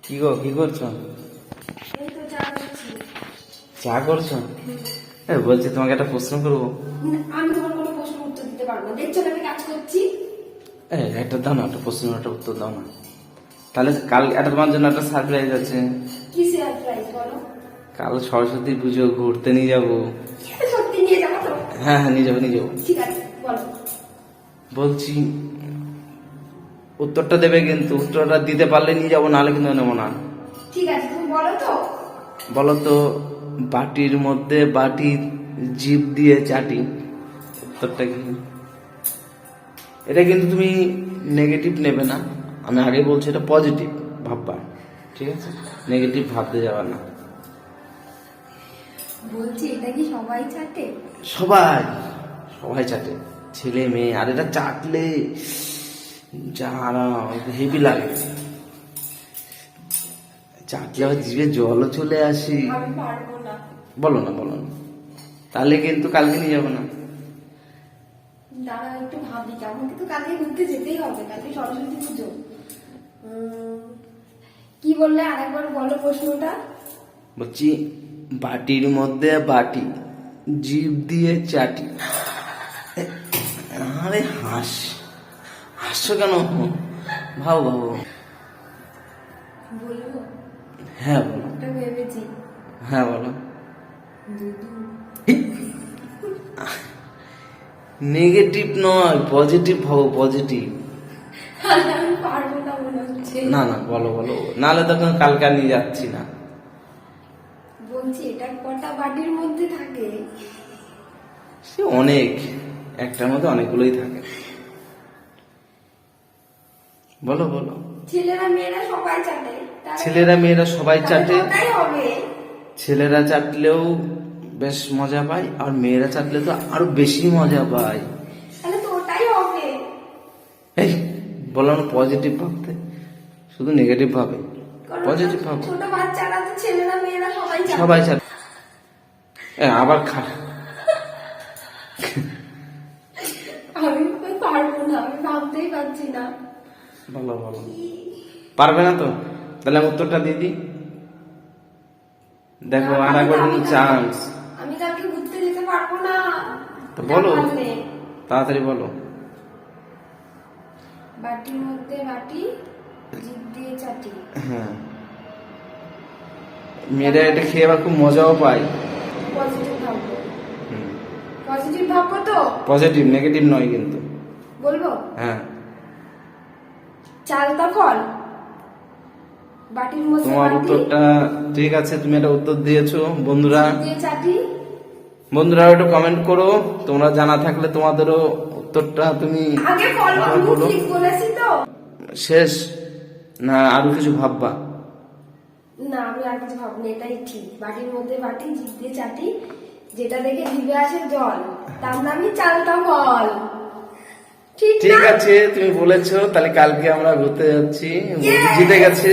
কি গো, কি করছো? চা করছো? বলছি তোমাকে একটা প্রশ্ন করবো। আমি তোমার কোনো প্রশ্ন উত্তর দিতে পারবো না। দেখছো না আমি কাজ করছি। একটা দাও না, একটা প্রশ্ন, একটা উত্তর দাও না। তাহলে কাল একটা তোমার জন্য একটা সারপ্রাইজ আছে। কি সারপ্রাইজ বলো? কাল সরস্বতী পুজো, ঘুরতে নিয়ে যাবো। সত্যি নিয়ে যাবো তো? হ্যাঁ হ্যাঁ, নিয়ে যাবো নিয়ে যাবো। ঠিক আছে বলো। বলছি উত্তরটা দেবে, কিন্তু উত্তরটা দিতে পারলে নিয়ে যাবো, নাহলে কিন্তু নেবো না। ঠিক আছে তুমি বলো তো। বলো তো, বাটির মধ্যে বাটি, জিভ দিয়ে চাটি, উত্তরটা কি? এটা কিন্তু তুমি নেগেটিভ নেবে না, আমি আগে বলছি এটা পজিটিভ ভাববা, ঠিক আছে? নেগেটিভ ভাবতে যাবা না। বলছি এটা কি সবাই চাটে? সবাই সবাই চাটে, ছেলে মেয়ে। আর এটা চাটলে যারা হেভি লাগে, চাটলে আবার জিভে জলও চলে আসে। আমি পারবো না। বলো না বলো না, তাহলে কিন্তু কালকে নিয়ে যাবো না। দাঁড়া একটু ভাবি, কেমন কিন্তু কালকে ঘুরতে যেতেই হবে, কালকে সরস্বতী পুজো। কি বললে আরেকবার বলো প্রশ্নটা। বলছি বাটির মধ্যে বাটি, জিভ দিয়ে চাটি। আরে হাসছো কেন? ভাও ভাও। বলবো? হ্যাঁ বলো। একটা ভেবেছি। হ্যাঁ বলো। দুধু। নেগেটিভ নয়, পজিটিভ ভাবো, পজিটিভ। আমি পারবো না মনে হচ্ছে। না না, বলো বলো, নাহলে তখন কালকে আর নিয়ে যাচ্ছি না। বলছি এটা কটা বাটির মধ্যে থাকে? সে অনেক, একটার মধ্যে অনেকগুলোই থাকে। বলো বলো। ছেলেরা মেয়েরা সবাই চাটে। ছেলেরা মেয়েরা সবাই চাটে। ওটাই হবে। ছেলেরা চাটলেও বেশ মজা পায়, আর মেয়েরা চাটলে তো আরো বেশি মজা পায়। তাহলে তো ওটাই হবে। এই বললাম পজিটিভ ভাবতে, শুধু নেগেটিভ ভাবে। পজিটিভ ভাবো। ছোট বাচ্চারা তো ছেলেরা মেয়েরা সবাই চাটে। সবাই চাটে। আবার আমি পারবো না, আমি ভাবতেই পারছি না। বলো বলো। পারবে না তো? তাহলে আমি উত্তরটা দিয়ে দিই। দেখো আর একবার চান্স। আমি কালকে ঘুরতে যেতে পারবো না। তো বলো, তাড়াতাড়ি বলো। বাটির মধ্যে বাটি, জিভ দিয়ে চাটি। হ্যাঁ, মেয়েরা এটা খেয়ে আবার খুব মজাও পায়। পজিটিভ ভাববো। পজিটিভ ভাববো তো? পজিটিভ, নেগেটিভ নয় কিন্তু। বলবো? হ্যাঁ। চালতা ফল। বাটির মধ্যে তোমার বাটি, উত্তরটা ঠিক আছে, তুমি একটা উত্তর দিয়েছো। বন্ধুরা, জিভ দিয়ে চাটি। বন্ধুরা একটু কমেন্ট করো, তোমরা জানা থাকলে তোমাদেরও উত্তরটা তুমি আগে ফল বলো। ঠিক বলেছি তো? শেষ না আরো কিছু ভাববা? না আমি আর কিছু ভাববো না, এটাই ঠিক। বাটির মধ্যে বাটি, জিভ দিয়ে চাটি, যেটা দেখে জিভে আসে জল, তার নামই চালতা ফল। ঠিক আছে, তুমি বলেছো। তাহলে কালকে আমরা ঘুরতে যাচ্ছি, জিতে গেছে।